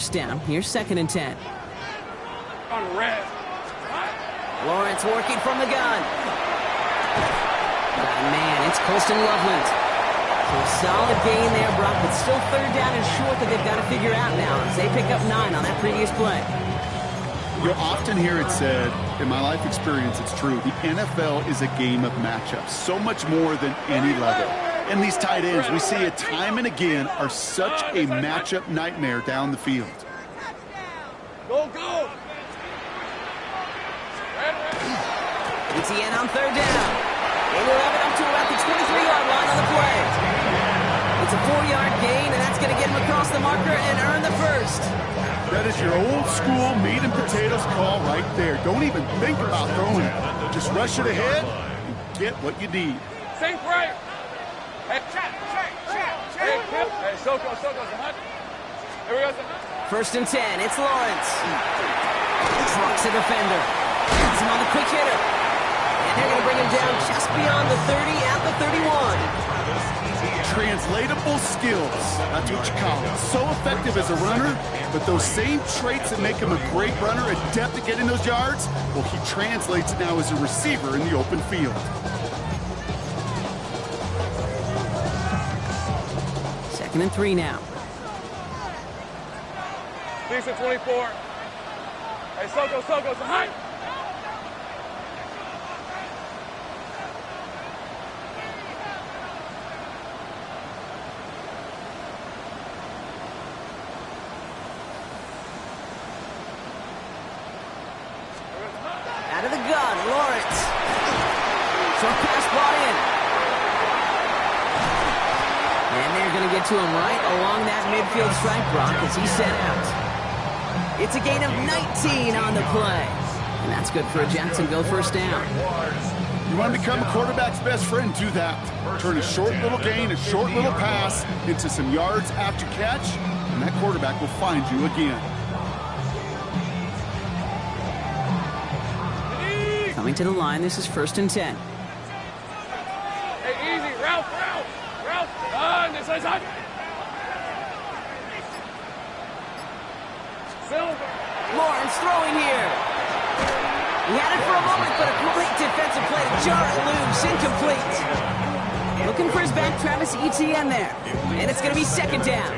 first down. Here's 2nd and 10. On red. Lawrence working from the gun. Man, it's Colston Loveland. So solid gain there, Brock, but still 3rd down and short that they've got to figure out now as they pick up 9 on that previous play. You'll often hear it said, in my life experience, it's true, the NFL is a game of matchups, so much more than any level. And these tight ends, we see it time and again, are such a matchup nightmare down the field. Go, go! ETN on 3rd down. They will have it up to about the 23-yard line on the play. It's a 4-yard gain, and that's going to get him across the marker and earn the first. That is your old school meat and potatoes call right there. Don't even think about throwing it. Just rush it ahead and get what you need. Sink right. Hey, check. Hey, Soko, hunt. Here we go. 1st and 10, it's Lawrence. Trucks a defender. Gets him on the quick hitter. And they're going to bring him down just beyond the 30 at the 31. Translatable skills. That's what you call it. So effective as a runner, but those same traits that make him a great runner, adept at getting those yards, well, he translates now as a receiver in the open field. 2nd and 3 now. Decent 24. Hey, Soko, it's a height. Out of the gun, Lawrence. Short pass brought in. And they're going to get to him right along that midfield strike, Brock, as he set out. It's a gain of 19 on the play. And that's good for a Jacksonville 1st down. You want to become a quarterback's best friend, do that. Turn a short little gain, a short little pass into some yards after catch, and that quarterback will find you again. Coming to the line, this is 1st and 10. Hey, easy, Ralph. This is hot. Silver. Lawrence throwing here. He had it for a moment, but a great defensive play to jar it loose, incomplete. Looking for his back, Travis Etienne there. And it's going to be 2nd down.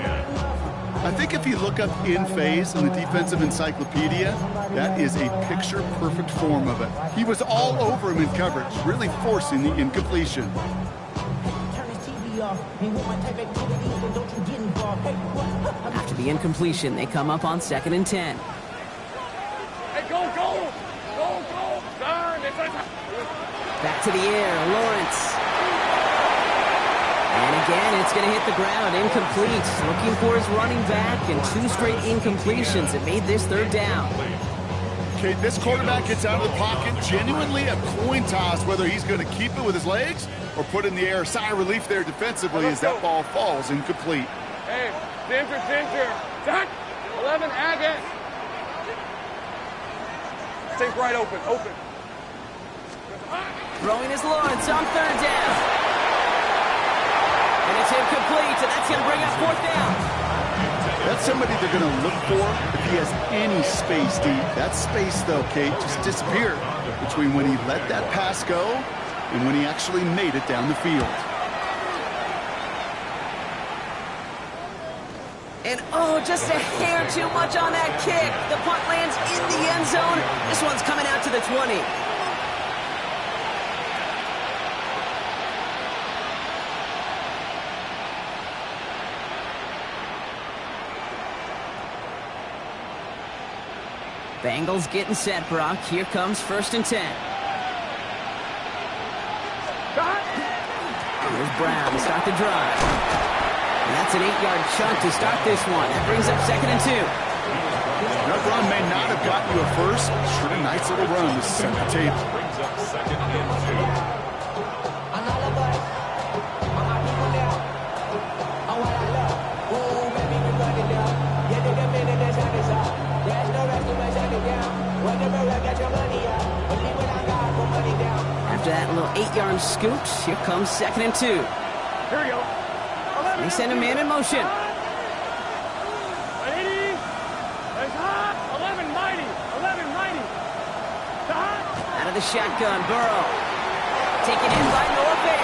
I think if you look up in phase in the defensive encyclopedia, that is a picture-perfect form of it. He was all over him in coverage, really forcing the incompletion. After the incompletion, they come up on 2nd and 10. Hey, go. Darn, Back to the air, Lawrence. And again, it's going to hit the ground, incomplete. Looking for his running back, and 2 straight incompletions that made this 3rd down. Okay, this quarterback gets out of the pocket, genuinely a coin toss whether he's going to keep it with his legs or put it in the air. Sigh of relief there defensively as that ball falls incomplete. Hey, Ginger. Zach, 11, Agate. Sink right open. Throwing is Lawrence on 3rd down. And it's incomplete, and that's going to bring up 4th down. That's somebody they're going to look for if he has any space deep. That space, though, Kate, just disappeared between when he let that pass go and when he actually made it down the field. And, just a hair too much on that kick. The punt lands in the end zone. This one's coming out to the 20. Bengals getting set, Brock. Here comes 1st and 10. Here's Brown to start the drive. And that's an 8-yard chunk to start this one. That brings up 2nd and 2. That run may not have gotten you a first. Sure, a nice little run to set the table. Brings up 2nd and 2. After that little 8-yard scoot, here comes 2nd and 2. Here we go. They send a man in motion. the shotgun. Burrow. Taken in by Noah Fant.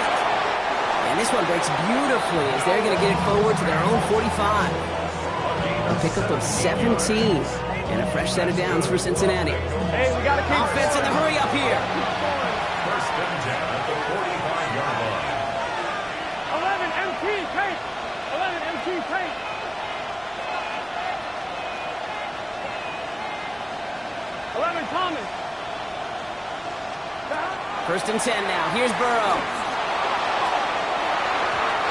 And this one breaks beautifully as they're going to get it forward to their own 45. A pickup of 17. And a fresh set of downs for Cincinnati. Hey, we got to keep offense in the hurry up here. First and 10 at the 45-yard line. 11 MT paint. 11 MT paint. 11 Thomas. First and 10 now. Here's Burrow.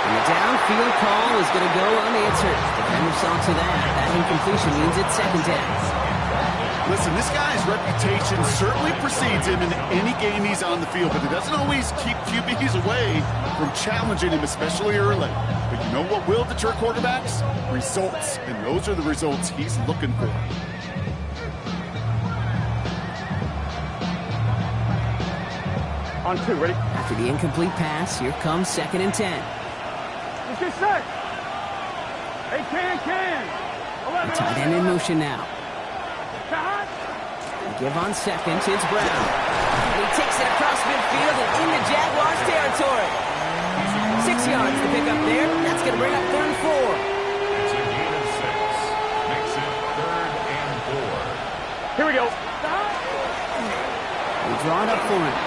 And the downfield call is going to go unanswered. Defender saw to that. That incompletion means it's second down. Listen, this guy's reputation certainly precedes him in any game he's on the field, but it doesn't always keep QBs away from challenging him, especially early. But you know what will deter quarterbacks? Results. And those are the results he's looking for. On 2, ready? After the incomplete pass, here comes second and 10. Let's get set. Hey, can. 11. The tight end in motion now. Give on second, it's Brown. And he takes it across midfield and into Jaguars territory. 6 yards to pick up there. That's going to bring up third and 4. It's a gain of 6. Makes it third and 4. Here we go. They draw it up for him.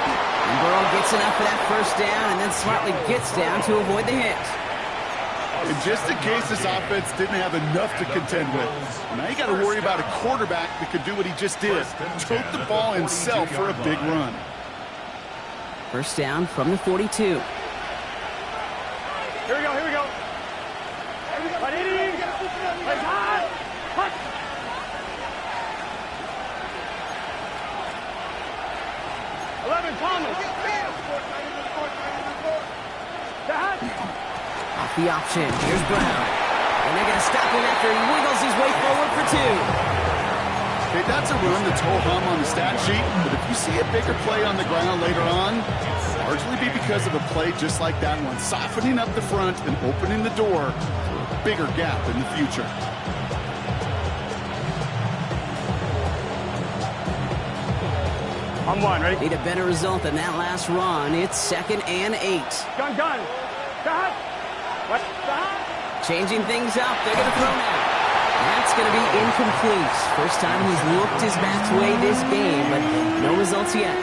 And Burrow gets enough for that first down and then smartly gets down to avoid the hit. And just in case this offense didn't have enough to contend with, now you got to worry about a quarterback that could do what he just did. Tote the ball himself for a big run. First down from the 42. Here we go. Let's hot. Hut. 11 Thomas. Off the option. Here's Brown. And they're going to stop him after he wiggles his way forward for 2. Okay, that's a run that's ho-hum on the stat sheet, but if you see a bigger play on the ground later on, largely be because of a play just like that one, softening up the front and opening the door for a bigger gap in the future. On 1, ready? Need a better result than that last run. It's second and 8. Gun. Shot. What? Shot. Changing things up. They're going to throw now. That's going to be incomplete. First time he's looked his back's way this game, but no results yet.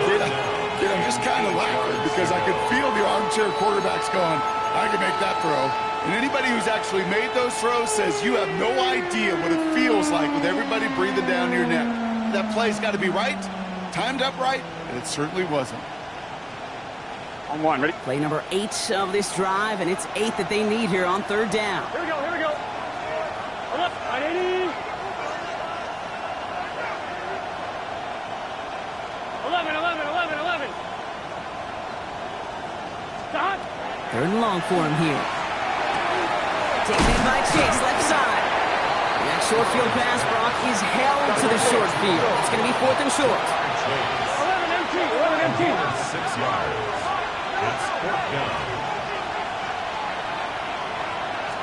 Kid, I'm just kind of laughing because I could feel the armchair quarterbacks going, I can make that throw. And anybody who's actually made those throws says you have no idea what it feels like with everybody breathing down your neck. That play's got to be right, timed up right, and it certainly wasn't. On 1, ready? Play number 8 of this drive, and it's 8 that they need here on third down. Here we go. Hold up. 80. 11. Stop. Third and long for him here. Taken in by Chase, left side. And that short field pass, Brock, is held to the short field. It's going to be fourth and short. 11 MT. 6 yards. It's fourth down.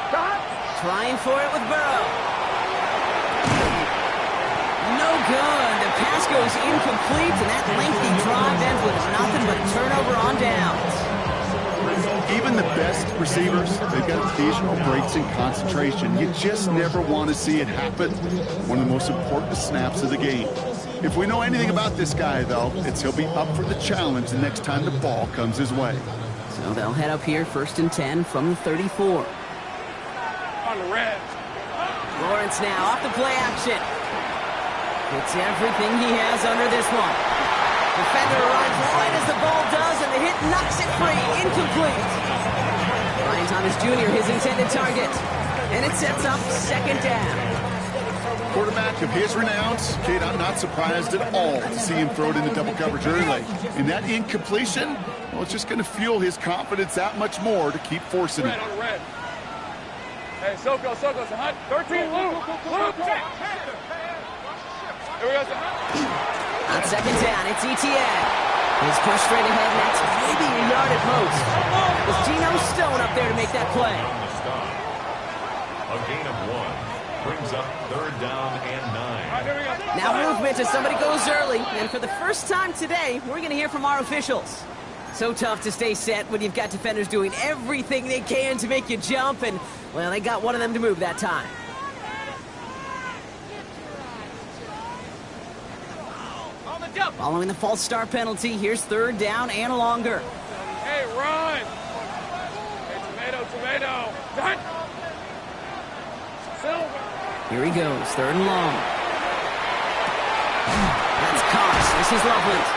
Stop. Trying for it with Burrow. No good. The pass goes incomplete, and that lengthy drive ends with nothing but a turnover on downs. Even the best receivers, they've got occasional breaks in concentration. You just never want to see it happen. One of the most important snaps of the game. If we know anything about this guy, though, it's he'll be up for the challenge the next time the ball comes his way. So they'll head up here first and 10 from the 34. On the red. Lawrence now off the play action. It's everything he has under this one. Defender arrives right as the ball does, and the hit knocks it free. Incomplete. Ryan Thomas Jr., his intended target. And it sets up second down. Quarterback of his renown, Kate, I'm not surprised at all to see him throw it into double coverage early. And that incompletion, well, it's just going to fuel his confidence that much more to keep forcing it. Red on red. Hey, Soko, so hot. 13, Lou. Check. Here we go, On second down, it's Etienne. He's pushed straight ahead, and that's maybe a yard at most. It was Geno Stone up there to make that play. On the stop. A gain of 1. Brings up 3rd down and 9. All right, here we go. Now movement as somebody goes early. And for the first time today, we're going to hear from our officials. So tough to stay set when you've got defenders doing everything they can to make you jump. And, well, they got one of them to move that time. Following the false start penalty, here's 3rd down and longer. Hey, run. Hey, tomato. Done. Silver. Here he goes, 3rd and long. That's Cox. This is Loveland.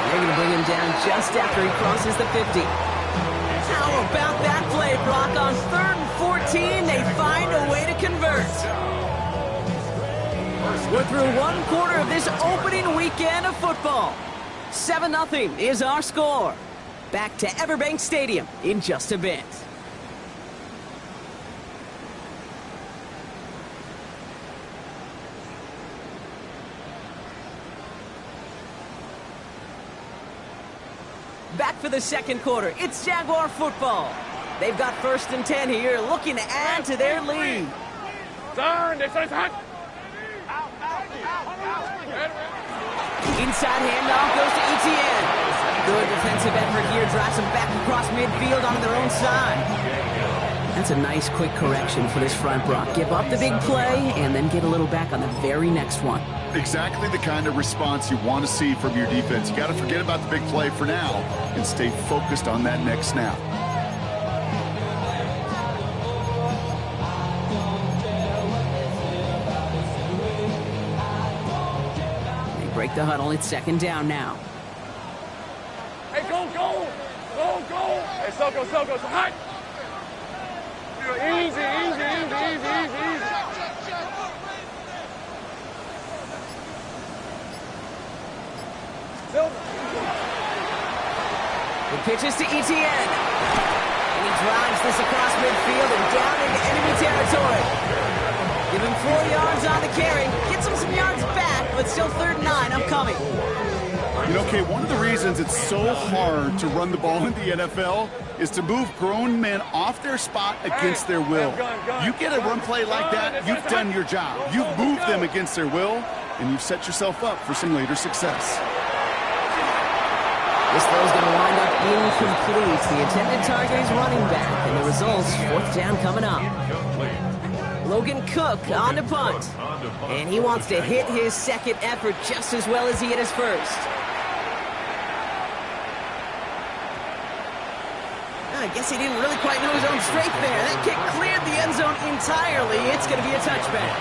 They're going to bring him down just after he crosses the 50. How about that play, Brock? On 3rd and 14, they find a way to convert. We're through 1 quarter of this opening weekend of football. 7-0 is our score. Back to Everbank Stadium in just a bit. Back for the 2nd quarter. It's Jaguar football. They've got 1st and 10 here, looking to add to their lead. Turn. They said hot. Inside handoff goes to Etienne. Good defensive effort here, drives them back across midfield onto their own side. That's a nice quick correction for this front, Brock. Give up the big play and then get a little back on the very next one. Exactly the kind of response you want to see from your defense. You got to forget about the big play for now and stay focused on that next snap. They break the huddle. It's 2nd down now. Hey, go. Hey, Soko, hot. Easy. Silver. The pitches to Etienne. And he drives this across midfield and down into enemy territory. Give him 4 yards on the carry. Gets him some yards back, but still 3rd and 9 upcoming. You know, Kay, one of the reasons it's so hard to run the ball in the NFL is to move grown men off their spot against their will. You get a run play like that, you've done your job. You've moved them against their will, and you've set yourself up for some later success. This throw's going to wind up incomplete. The intended target is running back, and the result's 4th down coming up. Logan Cook on to punt. And he wants to hit his 2nd effort just as well as he hit his 1st. I guess he didn't really quite know his own strength there. That kick cleared the end zone entirely. It's going to be a touchback.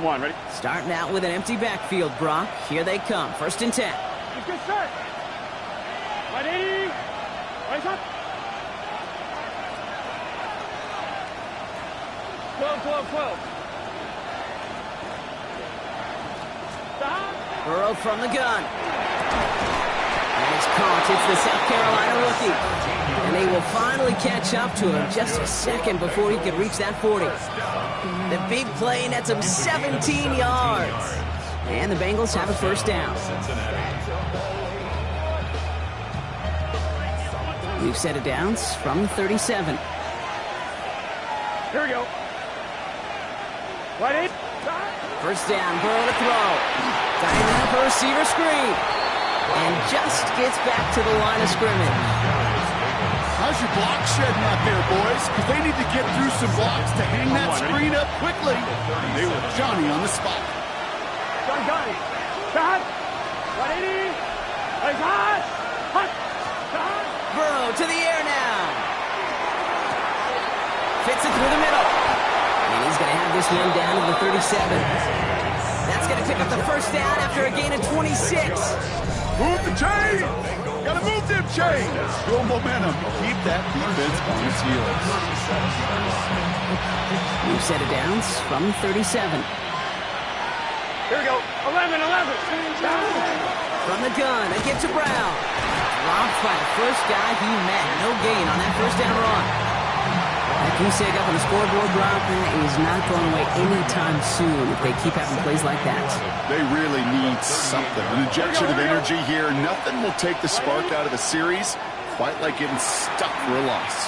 One, ready? Starting out with an empty backfield, Brock. Here they come. 1st and 10. Good start. 180. Right up. 12. Stop. Burrow from the gun. And it's caught. It's the South Carolina rookie. And they will finally catch up to him just a second before he could reach that 40. The big play nets him 17 yards. And the Bengals have a 1st down. We've set it downs from the 37. Here we go. 180. 1st down, Burrow to throw. Diving up a receiver screen. And just gets back to the line of scrimmage. How's your block shedding out there, boys? Because they need to get through some blocks to hang that screen up quickly. And they were Johnny on the spot. Johnny. Stop. 180. Hot. Stop. Burrow to the air now. Fits it through the middle. And he's going to have this one down to the 37. That's going to pick up the 1st down after a gain of 26. Move the chain! Gotta move them chains! Build momentum. Keep that defense on its heels. We've set it downs from 37. Here we go. 11. From the gun, a get to Brown. Dropped by the first guy he met. No gain on that 1st down run. That goose egg up on the scoreboard, Rob, that is not going away anytime soon if they keep having plays like that. They really need something. An injection of energy here. Nothing will take the spark out of the series quite like getting stuck for a loss.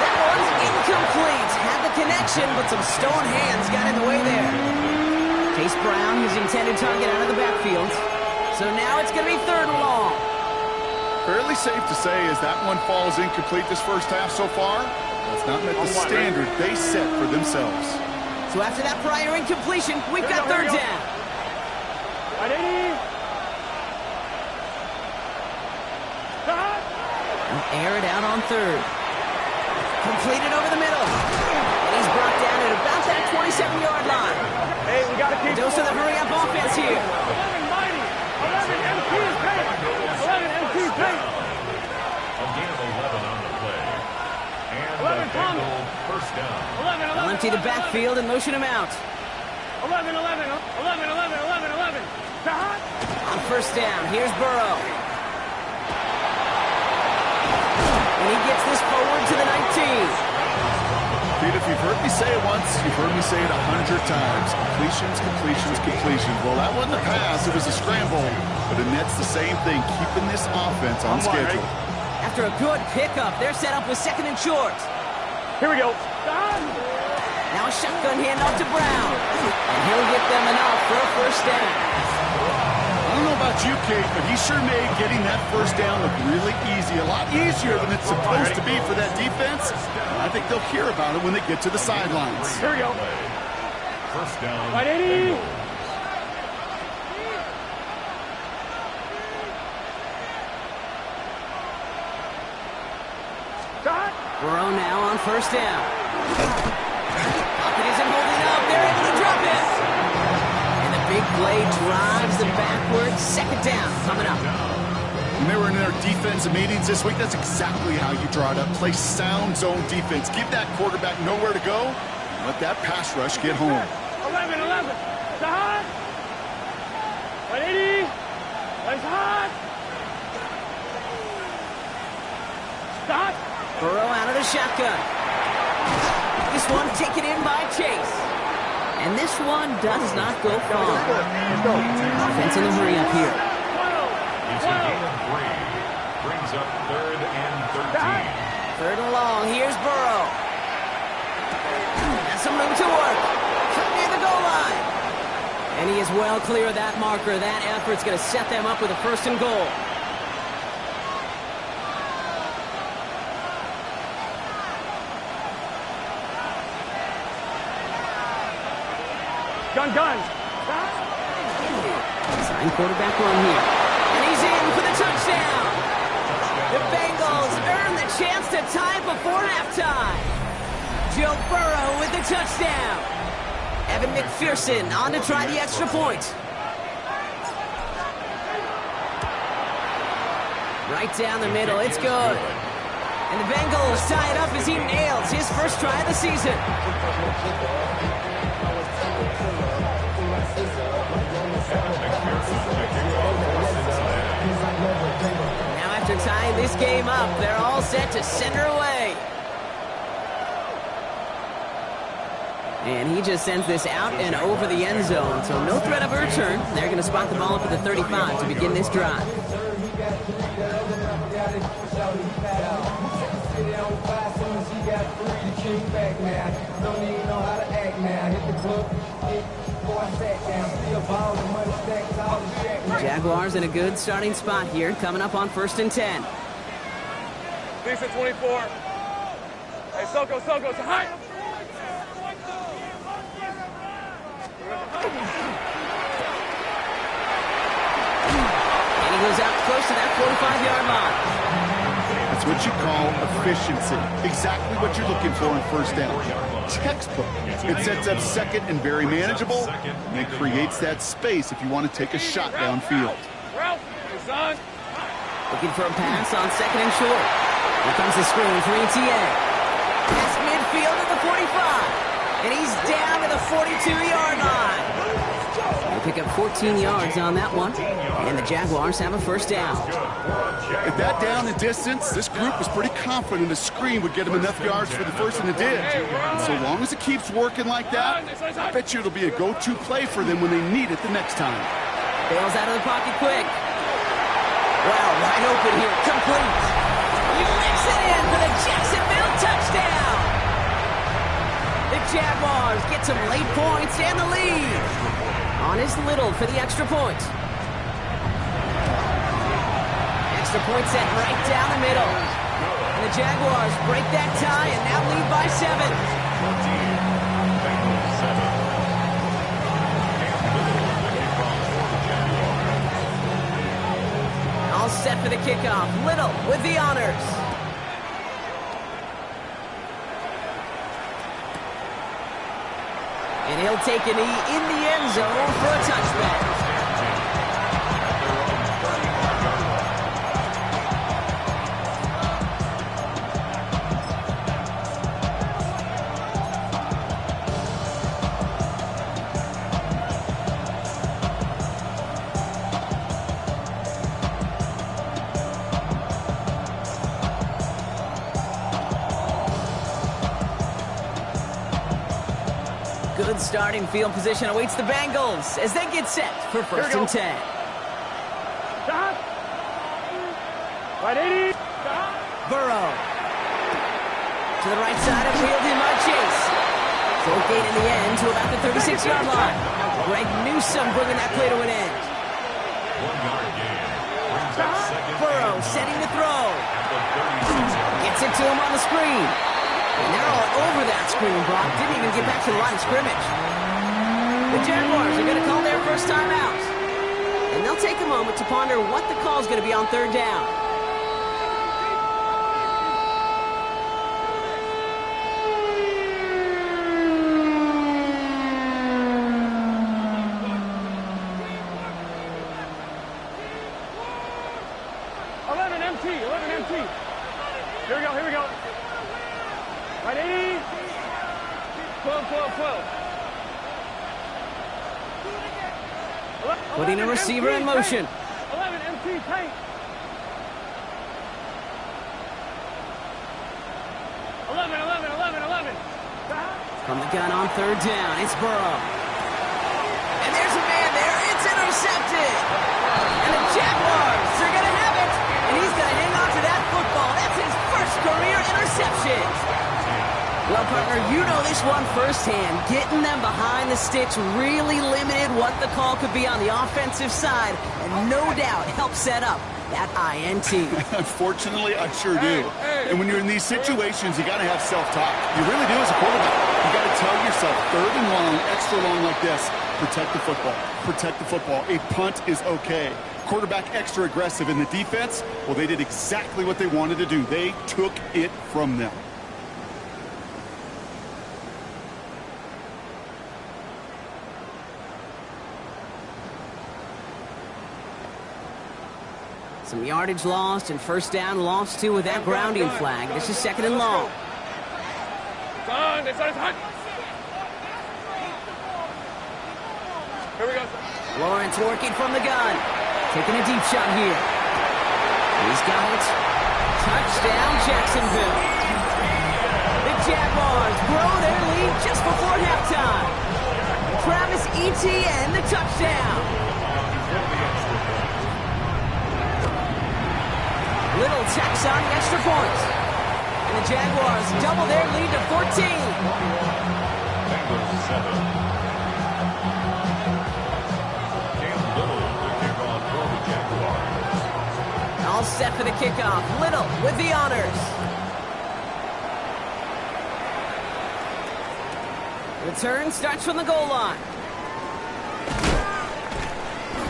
That one's incomplete. Had the connection, but some stone hands got in the way there. Chase Brown, his intended target, out of the backfield. So now it's going to be 3rd and long. Fairly safe to say as that one falls incomplete this first half so far, it's not met the standard they set for themselves. So after that prior incompletion, we've got 3rd down. Air it out on 3rd. Completed over the middle. And he's brought down at about that 27-yard line. Hey, we got to keep... Dose of the hurry-up offense here. 11 mighty. 11 MP's paint. 11 MP's paint. A gain of 11 on the play. And 11 a Bengal first down. 11, 11, They'll empty the backfield and motion him out. 11, 11, 11, 11, 11, 11. Shot. On 1st down, here's Burrow. And he gets this forward to the 19. Pete, if you've heard me say it once, you've heard me say it 100 times. Completions, completions, completions. Well, that wasn't a pass. It was a scramble. But it nets the same thing, keeping this offense on schedule. After a good pickup, they're set up with 2nd and short. Here we go. Now a shotgun handoff to Brown. And he'll get them enough for a 1st down. I don't know about you, Kate, but he sure made getting that 1st down look really easy. A lot easier than it's supposed to be for that defense. I think they'll hear about it when they get to the sidelines. Here we go. First down. Right, 80. Shot. Burrow now on 1st down. Pocket isn't holding up. They're able to drop it. And the big play drives them backwards. 2nd down coming up. When they were in their defensive meetings this week, that's exactly how you draw it up. Play sound zone defense. Give that quarterback nowhere to go. And let that pass rush get home. 11, 11. Shot. Right, 80. Right, hot. Shot. Burrow out of the shotgun. This one taken in by Chase. And this one does not go far. Offense in the hurry up here. It's a gain of 3. Brings up 3rd and 13. 3rd and long. Here's Burrow. Has some room to work. Cut near the goal line. And he is well clear of that marker. That effort's going to set them up with a 1st and goal. Gun. Sign quarterback run here. And he's in for the touchdown. The Bengals earn the chance to tie before halftime. Joe Burrow with the touchdown. Evan McPherson on to try the extra point. Right down the middle. It's good. And the Bengals tie it up as he nails his 1st try of the season. Now after tying this game up, they're all set to send her away. And he just sends this out and over the end zone. So no threat of a return. They're going to spot the ball up at the 35 to begin this drive. Jaguars in a good starting spot here, coming up on 1st and 10. Lisa 24. Hey, Soko, it's a high. And he goes out close to that 45-yard line. That's what you call efficiency. Exactly what you're looking for in 1st down. Textbook. It sets up 2nd and very manageable, and it creates that space if you want to take a shot downfield. Ralph, son. Looking for a pass on 2nd and short. Here comes the screen for ETA. Past midfield at the 45. And he's down to the 42-yard line. They pick up 14 yards on that one, and the Jaguars have a first down. At that down and distance, this group was pretty confident a screen would get them enough yards for the first, and it did. And so long as it keeps working like that, I bet you it'll be a go-to play for them when they need it the next time. Bails out of the pocket quick. Wow, wide open here, complete. He makes it in for the Jacksonville touchdown. The Jaguars get some late points and the lead. On is Little for the extra point. Extra point set right down the middle. And the Jaguars break that tie and now lead by 7. All set for the kickoff. Little with the honors. And he'll take a knee in the end zone for a touchback. Good starting field position awaits the Bengals as they get set for first and 10. Right, 80. Burrow. To the right side and wheeled in by Chase. Short gain in the end to about the 36-yard line. Greg Newsome bringing that play to an end. 1 yard gain. Brings up second. Burrow setting to throw. Gets it to him on the screen. And they're all over that screen, Brock. Didn't even get back to the line of scrimmage. The Jaguars are going to call their first time out. And they'll take a moment to ponder what the call is going to be on third down. Here we go. Right, 80. 12. Putting a receiver in motion. 11, MT, tight. 11. From the gun on third down, it's Burrow. And there's a man there. It's intercepted. And the Jaguars are going to have it. And he's going to hang on to that football. That's his first career interception. Well, partner, you know this one firsthand. Getting them behind the sticks really limited what the call could be on the offensive side, and no doubt helped set up that INT. Unfortunately, I sure do. And when you're in these situations, you got to have self-talk. You really do as a quarterback. You got to tell yourself, third and long, extra long like this, protect the football. Protect the football. A punt is okay. Quarterback extra aggressive in the defense, well, they did exactly what they wanted to do. They took it from them. Some yardage lost and first down lost too with that grounding flag. This is second and long. It's on. Here we go. Lawrence working from the gun. Taking a deep shot here. He's got it. Touchdown, Jacksonville. The Jaguars grow their lead just before halftime. Travis Etienne, the touchdown. Little tacks on the extra point. And the Jaguars double their lead to 14. Bengals 7. Little, the kickoff for the Jaguars. All set for the kickoff. Little with the honors. Return starts from the goal line.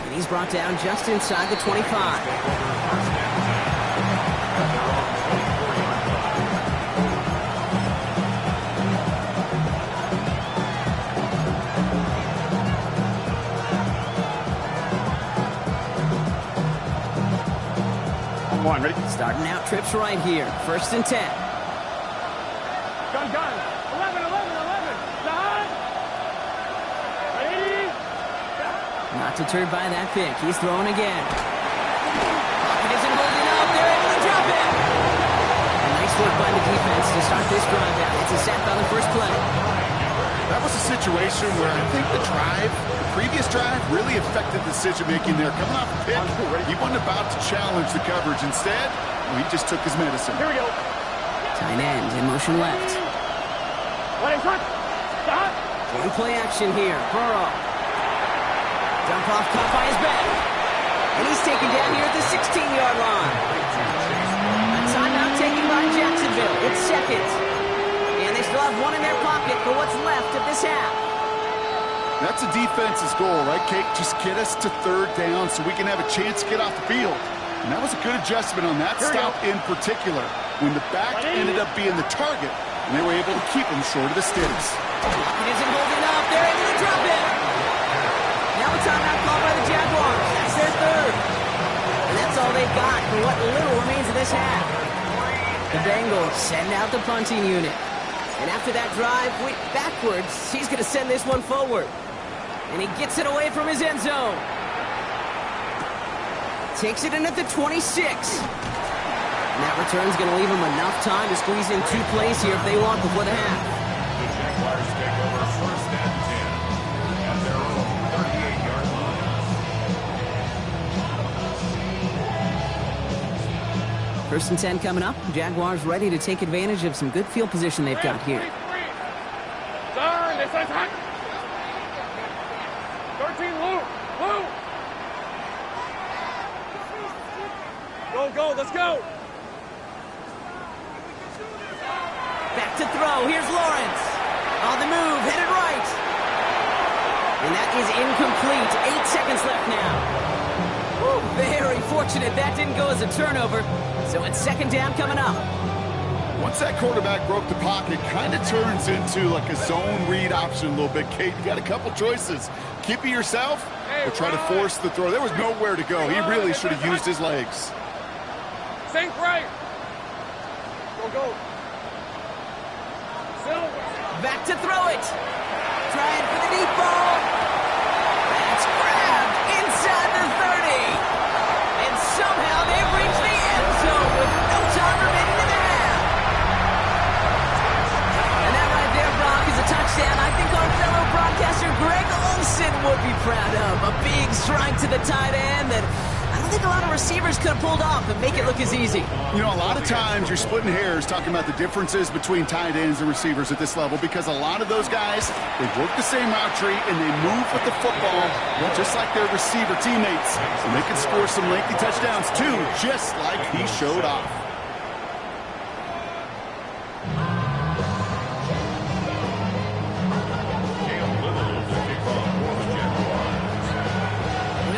And he's brought down just inside the 25. One, ready? Starting out trips right here. First and 10. Gun. 11. Gun. Ready? Not deterred by that pick. He's throwing again. Pocket isn't holding up. They're able to drop it. And nice work by the defense to start this drive out. It's a sack on the first play. That was a situation where I think the previous drive, really affected decision-making there. Coming off the pick, he wasn't about to challenge the coverage. Instead, he just took his medicine. Here we go. Tight end in motion left. One play action here. Burrow. Dump off, caught by his back. And he's taken down here at the 16-yard line. A timeout taken by Jacksonville. It's second. And they still have one in their pocket for what's left of this half. That's a defense's goal, right, Kate? Just get us to third down so we can have a chance to get off the field. And that was a good adjustment on that stop in particular, when the back ended up being the target, and they were able to keep him short of the sticks. It isn't holding up. They're able to drop it. Now a timeout called by the Jaguars. That's their third. And that's all they've got for what little remains of this half. The Bengals send out the punting unit. And after that drive, backwards, he's going to send this one forward. And he gets it away from his end zone. Takes it in at the 26. And that return's going to leave him enough time to squeeze in 2 plays here if they want before the half. The Jaguars take over first and 10 at their own 38-yard line. First and 10 coming up. Jaguars ready to take advantage of some good field position they've got here. Turn, this is hot. 13, Lou. Go, let's go. Back to throw. Here's Lawrence. On the move, headed right. And that is incomplete. 8 seconds left now. Woo, very fortunate that didn't go as a turnover. So it's second down coming up. Once that quarterback broke the pocket, kind of turns into like a zone read option a little bit. Kate, you got a couple choices. Keep it yourself or try to force the throw. There was nowhere to go. He really should have used his legs. Sink right. Go. Back to throw it. Trying for the deep ball. That's grabbed inside the 30. And somehow they've reached the end zone with no time remaining in the half. And that right there, Brock, is a touchdown I think our fellow broadcaster Greg Olsen would be proud of. A big strike to the tight end that I don't think a lot of receivers could have pulled off and make it look as easy. You know, a lot of times you're splitting hairs talking about the differences between tight ends and receivers at this level because a lot of those guys, they work the same route tree and they move with the football just like their receiver teammates. And they can score some lengthy touchdowns too, just like he showed off.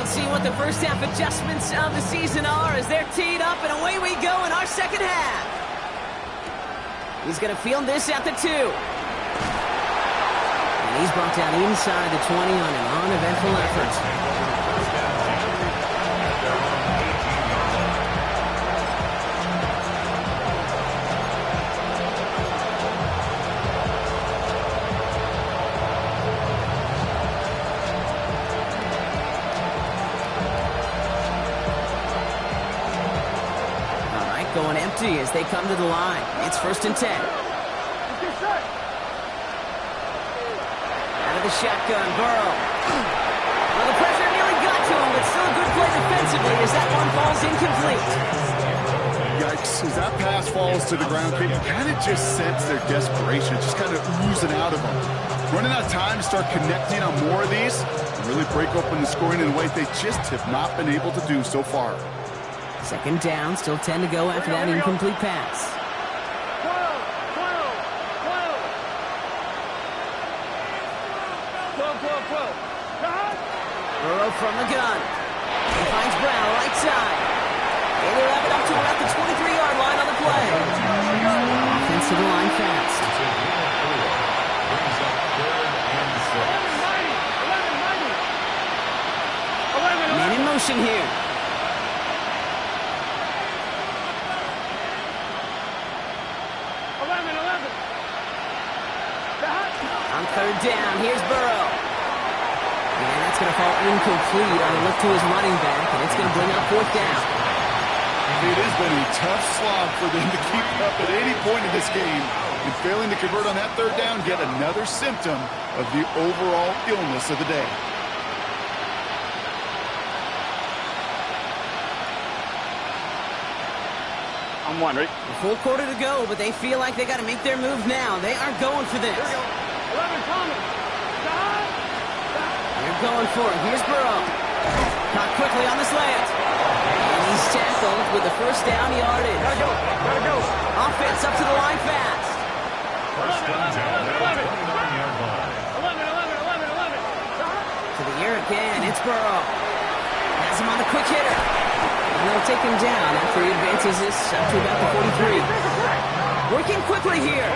See what the first half adjustments of the season are as they're teed up, and away we go in our second half. He's going to field this at the 2. And he's brought down inside the 20 on an uneventful effort. Going empty as they come to the line. It's first and 10. Out of the shotgun, Burrow. Well, the pressure nearly got to him, but still a good play defensively as that one falls incomplete. Yikes, as that pass falls to the ground, you kind of just sense their desperation, just kind of oozing out of them. Running out of time to start connecting on more of these and really break open the scoring in a way they just have not been able to do so far. Second down, still 10 to go after that incomplete pass. 12. Burrow from the gun. He finds Brown right side. They will have it up to about the 23-yard line on the play. Offense to the line fast. Brings up third and 6. Man in motion here. On third down, here's Burrow. And That's going to fall incomplete on a look to his running back, and it's going to bring up fourth down. It has been a tough slog for them to keep up at any point in this game. And failing to convert on that third down, yet another symptom of the overall illness of the day. I'm one, ready? A full quarter to go, but they feel like they got to make their move now. They aren't going for this. Here we go. 11 coming. They're going for it. Here's Burrow. Caught quickly on the slant. And he's tackled with the first down yardage. Gotta go. Gotta go. Offense up to the line fast. First and 10 at the 29-yard line. 11. To the air again. It's Burrow. Has him on a quick hitter. And they'll take him down after he advances this up to about the 43. Working quickly here.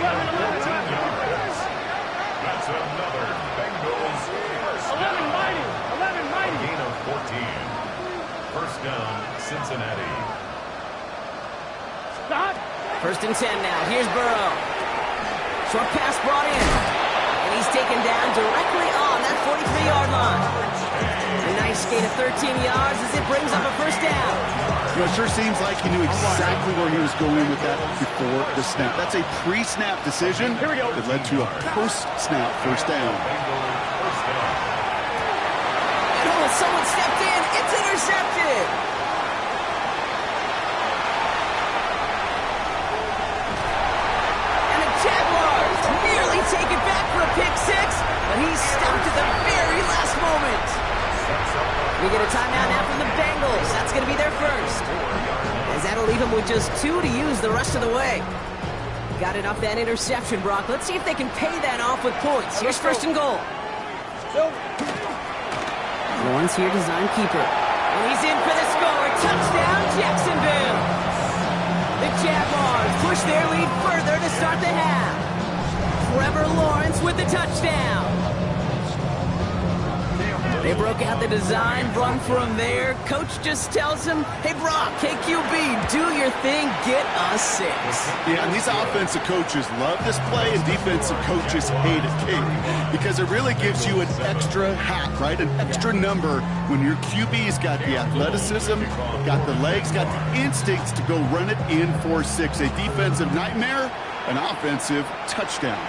That's another Bengals first down. 11 mighty. Gain of 14. First down, Cincinnati. Stop. First and 10 now. Here's Burrow. Short pass brought in. And he's taken down directly on that 43-yard line. A nice gain of 13 yards as it brings up a first down. You know, it sure seems like he knew exactly where he was going with that before the snap. That's a pre-snap decision Here we go. that led to a post-snap first down. First down. Oh, someone stepped in. It's intercepted. And the Jaguars nearly take it back for a pick six, but he's stopped at the very last moment. We get a timeout now from the Bengals. That's going to be their first. As that'll leave them with just 2 to use the rest of the way. Got it off that interception, Brock. Let's see if they can pay that off with points. Here's first and goal. Lawrence here, design keeper. And he's in for the score. Touchdown, Jacksonville. The Jaguars push their lead further to start the half. Trevor Lawrence with the touchdown. They broke out the design, run from there. Coach just tells him, hey, Brock, KQB, do your thing, get us 6. Yeah, and these offensive coaches love this play, and defensive coaches hate it, Kate, because it really gives you an extra hat, right? An extra number when your QB's got the athleticism, got the legs, got the instincts to go run it in for 6. A defensive nightmare, an offensive touchdown.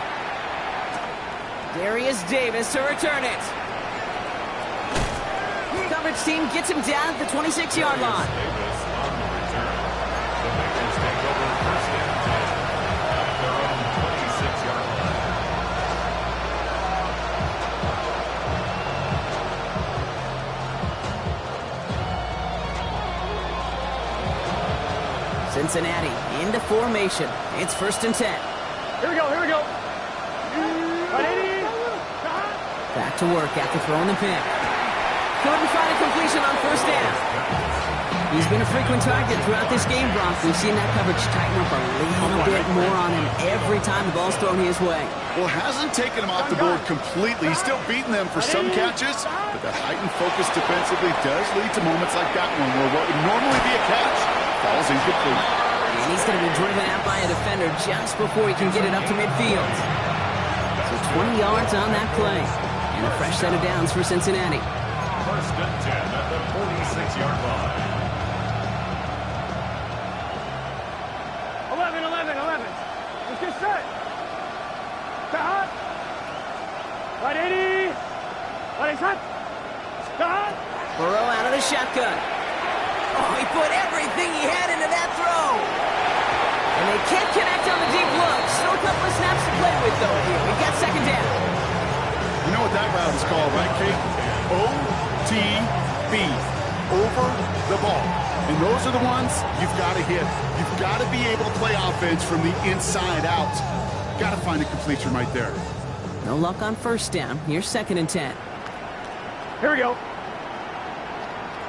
Darius Davis to return it. Coverage team gets him down at the 26-yard line. Davis on the return. The Bengals take over first and 10 at their own 26-yard line. Cincinnati into formation. It's first and 10. Here we go. Back to work after throwing the pick. Couldn't find a completion on first down. He's been a frequent target throughout this game, Brock. We've seen that coverage tighten up a little bit more on him every time the ball's thrown his way. Well, hasn't taken him off the board completely. He's still beating them for some catches, but that heightened focus defensively does lead to moments like that one where what would normally be a catch falls incomplete. And he's going to be driven out by a defender just before he can get it up to midfield. So 20 yards on that play. And a fresh set of downs for Cincinnati. First and 10 at the 46-yard line. 11. Let's get set. Stop. Right 80. Right shot. Stop. Burrow out of the shotgun. Oh, he put everything he had into that throw. And they can't connect on the deep look. Still a couple of snaps to play with, though, here. We've got second down. You know what that route is called, right, Kate? OTB, over the ball. And those are the ones you've got to hit. You've got to be able to play offense from the inside out. Got to find a completion right there. No luck on first down. Here's second and 10. Here we go.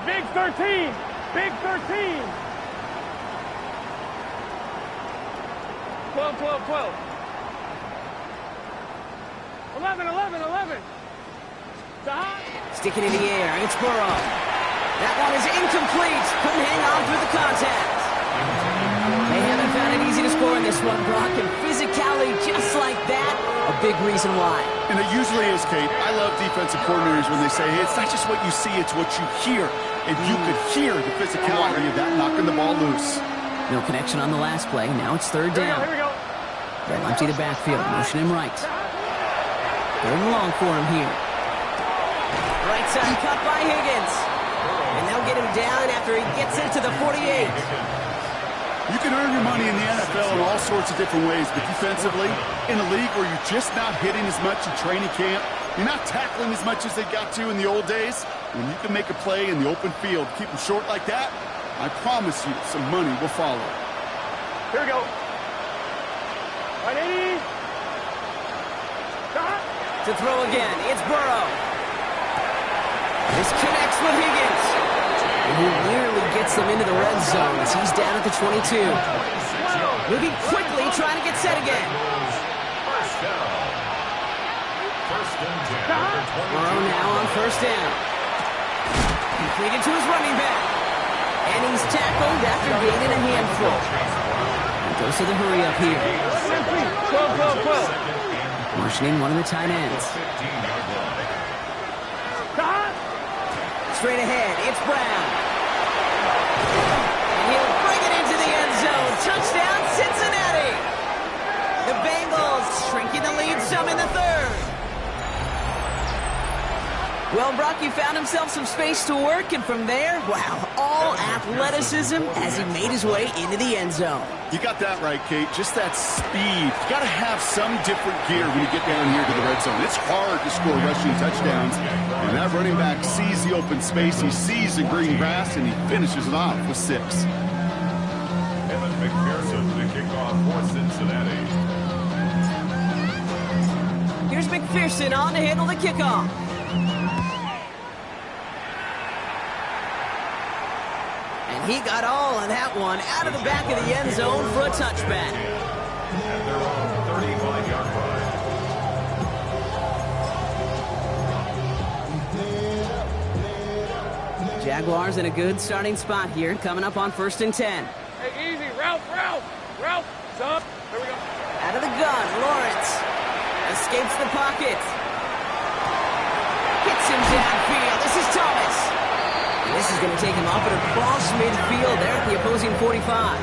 Big 13. 12. 11. Stop. Sticking in the air. It's Burrow. That one is incomplete. Couldn't hang on through the contact. They haven't found it easy to score in this one, Brock. And physicality just like that, a big reason why. And it usually is, Kate. I love defensive coordinators when they say, hey, it's not just what you see, it's what you hear. And you could hear the physicality of that knocking the ball loose. No connection on the last play. Now it's third down. Here we go. They'll empty the backfield. Motion him right. Third and long for him here. Right side cut by Higgins. And they'll get him down after he gets into the 48. You can earn your money in the NFL in all sorts of different ways, but defensively, in a league where you're just not hitting as much in training camp, you're not tackling as much as they got to in the old days, when you can make a play in the open field, keep them short like that, I promise you some money will follow. Here we go. 180. To throw again, it's Burrow. This connects with Higgins. And he nearly gets them into the red zone as he's down at the 22. Moving quickly, trying to get set again. Burrow now on first down. Completed to his running back. And he's tackled after gaining a handful. And goes to the hurry up here. 12. Motioning one of the tight ends. Straight ahead, it's Brown. And he'll bring it into the end zone. Touchdown, Cincinnati. The Bengals shrinking the lead some in the third. Well, Brock, he found himself some space to work, and from there, wow, all athleticism as he made his way into the end zone. You got that right, Kate. Just that speed. You got to have some different gear when you get down here to the red zone. It's hard to score rushing touchdowns. And that running back sees the open space, he sees the green grass, and he finishes it off with 6. Evan McPherson, the kickoff for Cincinnati. Here's McPherson on to handle the kickoff. And he got all of that one out of the back of the end zone for a touchback. At their own 35-yard line. Jaguars in a good starting spot here, coming up on 1st and 10. Hey, easy. Ralph. Stop. There we go. Out of the gun, Lawrence escapes the pocket. Gets him downfield. This is Thomas. And this is going to take him off and across midfield there at the opposing 45.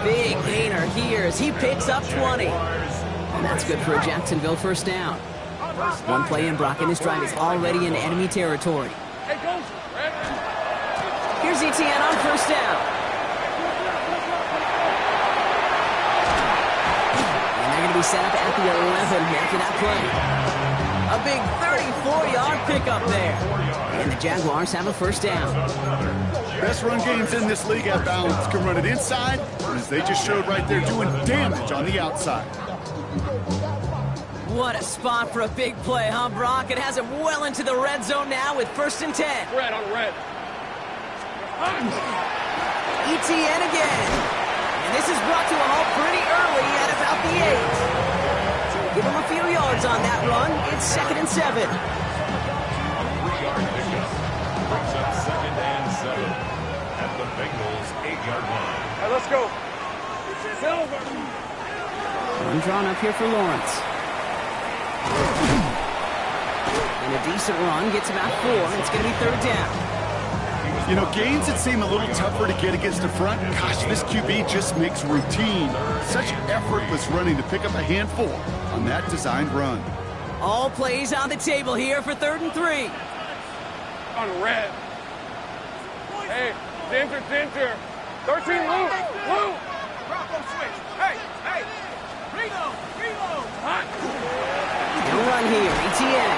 Big gainer here as he picks up 20. And that's good for a Jacksonville first down. One play in, Brock, and his drive is already in enemy territory. Hey, go. Here's ETN on first down. And they're going to be set up at the 11 after that play. A big 34-yard pickup there. And the Jaguars have a first down. Best run games in this league at balance can run it inside, as they just showed right there, doing damage on the outside. What a spot for a big play, huh, Brock? It has him well into the red zone now with 1st and 10. Red on red. ETN again. And this is brought to a halt pretty early at about the 8. Give him a few yards on that run. It's 2nd and 7. A 3-yard pickup brings up 2nd and 7 at the Bengals' 8-yard line. All right, let's go. Silver. One drawn up here for Lawrence. And a decent run gets about 4. It's going to be 3rd down. You know, gains that seem a little tougher to get against the front, gosh, this QB just makes routine. Such effortless running to pick up a handful on that designed run. All plays on the table here for 3rd and 3. On red. Hey, Dinter. 13, Lou. Bravo switch. Hey. Reload. Hot. No run here, ETN.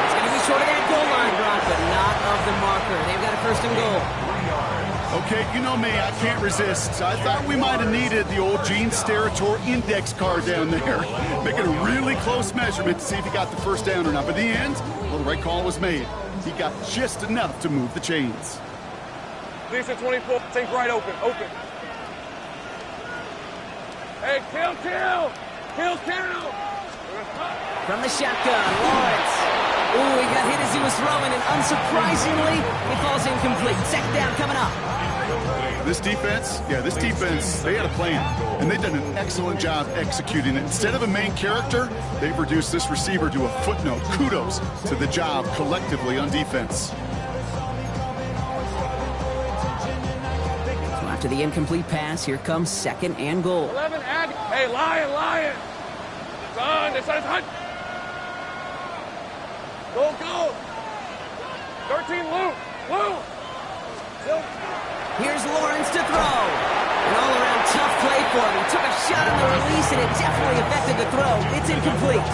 It's going to be short of that goal line, Brock, but not of the marker. They've got a 1st and goal. Okay, you know me, I can't resist. I thought we might have needed the old Gene Steratore index card down there. Making a really close measurement to see if he got the first down or not. But in the end, well, the right call was made. He got just enough to move the chains. Lisa 24, take right open. Hey, kill. From the shotgun, Lawrence. Ooh, he got hit as he was throwing, and unsurprisingly, he falls incomplete. 2nd down coming up. This defense, they had a plan, and they've done an excellent job executing it. Instead of a main character, they've reduced this receiver to a footnote. Kudos to the job collectively on defense. So after the incomplete pass, here comes 2nd and goal. 11, add. Hey, Lion. Son, this is Hunt. Go. 13, Lou. Here's Lawrence to throw. An all-around tough play for him. He took a shot on the release, and it definitely affected the throw. It's incomplete.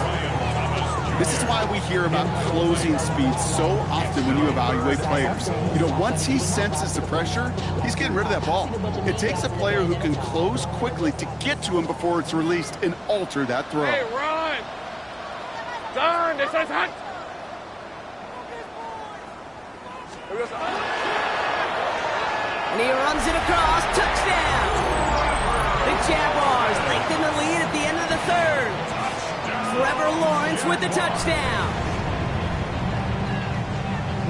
This is why we hear about closing speed so often when you evaluate players. You know, once he senses the pressure, he's getting rid of that ball. It takes a player who can close quickly to get to him before it's released and alter that throw. Hey, run. Son, this is Hunt. Here we go, And he runs it across. Touchdown! The Jaguars lengthen the lead at the end of the 3rd. Trevor Lawrence with the touchdown.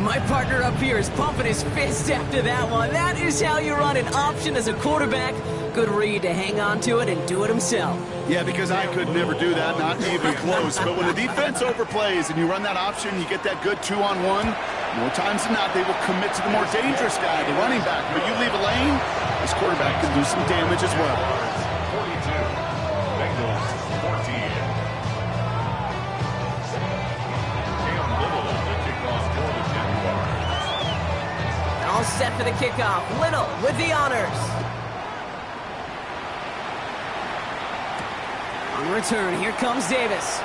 My partner up here is pumping his fist after that one. That is how you run an option as a quarterback. Good read to hang on to it and do it himself. Yeah, because I could never do that, not even close. But when the defense overplays and you run that option, you get that good 2-on-1, more times than not, they will commit to the more dangerous guy, the running back. But you leave a lane, this quarterback can do some damage as well. 42, Bengals 14. Cam Little, the kickoff for the Jaguars. All set for the kickoff. Little with the honors. On return, here comes Davis.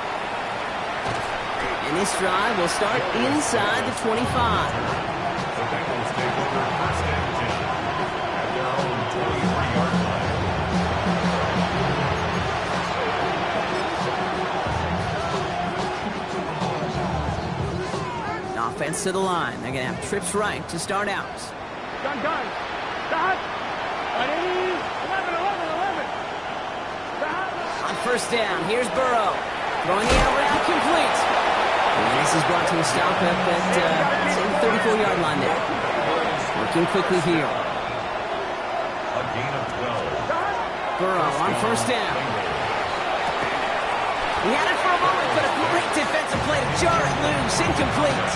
And this drive will start inside the 25. The Bengals take over 1st and 10 at their own 23-yard line. Offense to the line. They're going to have trips right to start out. Done. Dot. 11. On 1st down, here's Burrow. Throwing the out route complete. And this is brought to a stop at that 34-yard line there. Working quickly here. A gain of 12. Burrow on 1st down. He had it for a moment, but a great defensive play to jar it loose. Incomplete.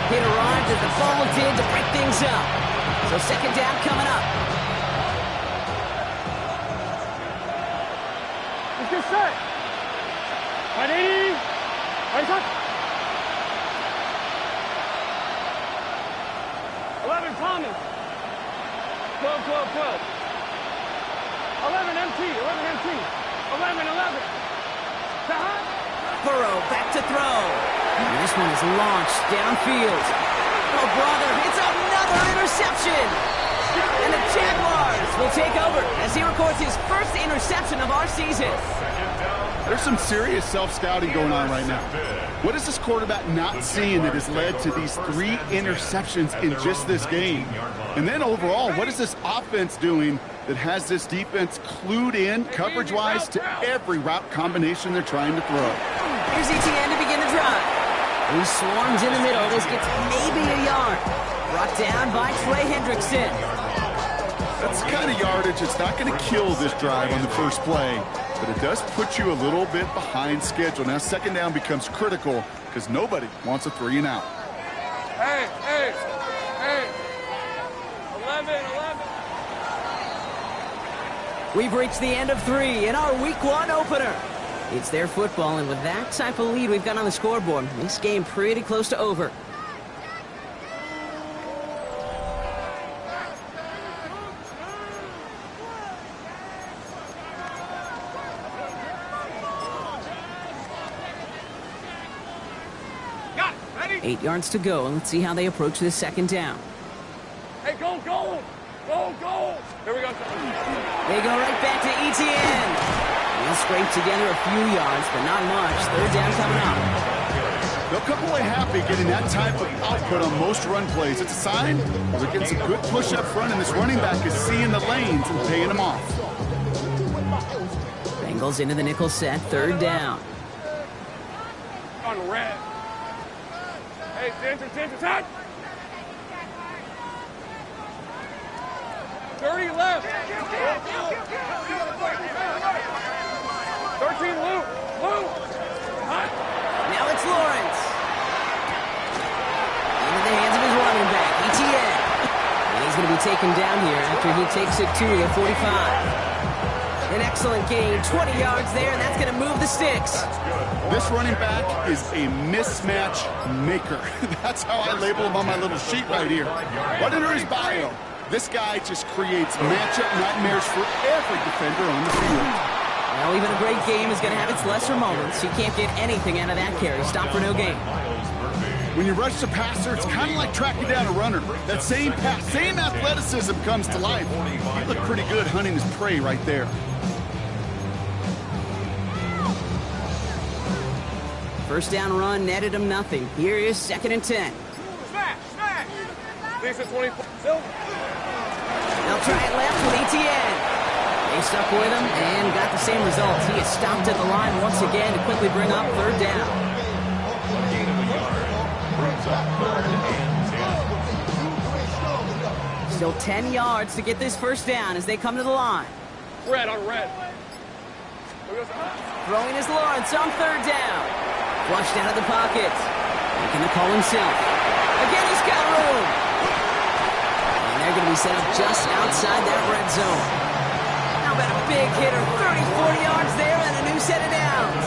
It arrived as the ball did to break things up. So 2nd down coming up. Let's get set. 180. Right up. 11, Thomas. 12. 11, MT. 11. Burrow back to throw. And this one is launched downfield. Oh, brother, it's another interception. And the Jaguars will take over as he records his 1st interception of our season. There's some serious self-scouting going on right now. What is this quarterback not seeing that has led to these 3 interceptions in just this game? And then overall, what is this offense doing that has this defense clued in coverage-wise to every route combination they're trying to throw? Here's ETN to begin the drive. He swarms in the middle. This gets maybe a yard. Brought down by Trey Hendrickson. That's the kind of yardage that's not going to kill this drive on the first play, but it does put you a little bit behind schedule. Now 2nd down becomes critical because nobody wants a 3 and out. Hey. 11. We've reached the end of 3 in our Week 1 opener. It's their football, and with that type of lead we've got on the scoreboard, this game pretty close to over. Got it. Ready? 8 yards to go, and let's see how they approach this 2nd down. Hey, go. Here we go. They go right back to ETN. He'll scrape together a few yards, but not much. 3rd down coming up. They'll come away happy getting that type of output on most run plays. It's a sign they're getting some good push up front, and this running back is seeing the lanes and paying them off. Bengals into the nickel set, 3rd down. On red. Hey, center, touch. 30 left. 13 Luke. Hot. Now it's Lawrence. Into the hands of his running back, ETN. And he's going to be taken down here after he takes it to the 45. An excellent gain, 20 yards there, and that's going to move the sticks. This running back is a mismatch maker. That's how I label him on my little sheet right here. Right under his bio, this guy just creates matchup nightmares for every defender on the field. Well, even a great game is going to have its lesser moments. He can't get anything out of that carry. Stop for no gain. When you rush the passer, it's kind of like tracking down a runner. That same pass, same athleticism comes to life. He looked pretty good hunting his prey right there. First down run netted him nothing. Here is 2nd and 10. Smash. Lisa 24. Silver. They'll try it left with ETN. They stuck with him and got the same results. He is stopped at the line once again to quickly bring up 3rd down. Gain of a yard. Brings up 3rd and 10. Still 10 yards to get this first down as they come to the line. Red on red. Throwing is Lawrence on 3rd down. Flushed out of the pocket. Making the call himself. Again, he's got room. And they're going to be set up just outside that red zone. How about a big hitter? 30, 40 yards there and a new set of downs.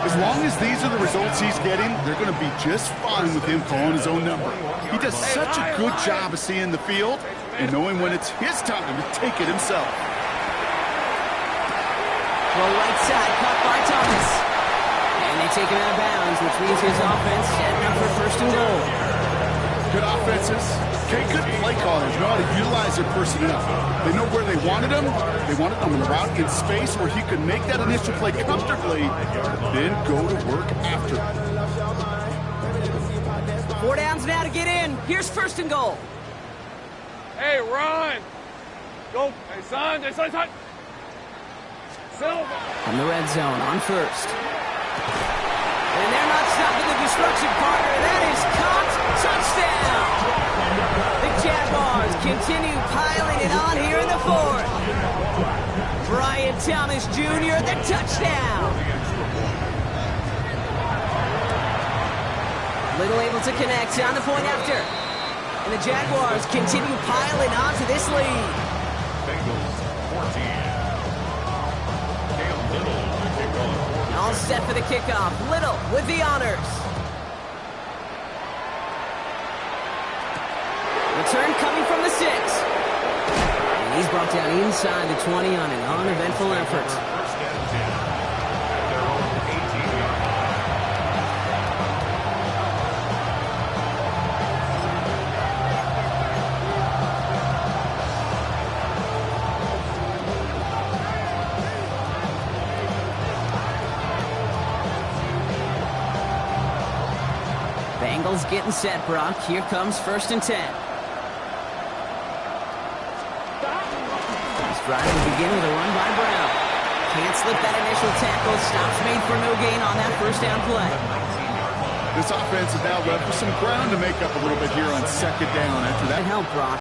As long as these are the results he's getting, they're going to be just fine with him calling his own number. He does such a good job of seeing the field and knowing when it's his time to take it himself. Well, right side, caught by Thomas. And they take him out of bounds, which means his offense setting up for 1st and goal. Good offenses. Okay, good play callers know how to utilize their personnel. They know where they wanted him. They wanted him in the route in space where he could make that initial play comfortably, then go to work after it. 4 downs now to get in. Here's 1st and goal. Hey, Ron. Go. Hey, son. Silver. From the red zone on 1st. And they're not stopping the destruction, partner. That is caught. Touchdown. The Jaguars continue piling it on here in the 4th. Brian Thomas Jr., the touchdown. Little able to connect on the point after. And the Jaguars continue piling on to this lead. Bengals 14. All set for the kickoff. Little with the honors. Return coming from the 6. And he's brought down inside the 20 on an uneventful effort. 1st and 10. At their own 18-yard line. Bengals getting set, Brock. Here comes 1st and 10. This drive will begin with a run by Brown. Can't slip that initial tackle. Stops made for no gain on that 1st down play. This offense is now left with some ground to make up a little bit here on 2nd down after that. Help, Brock.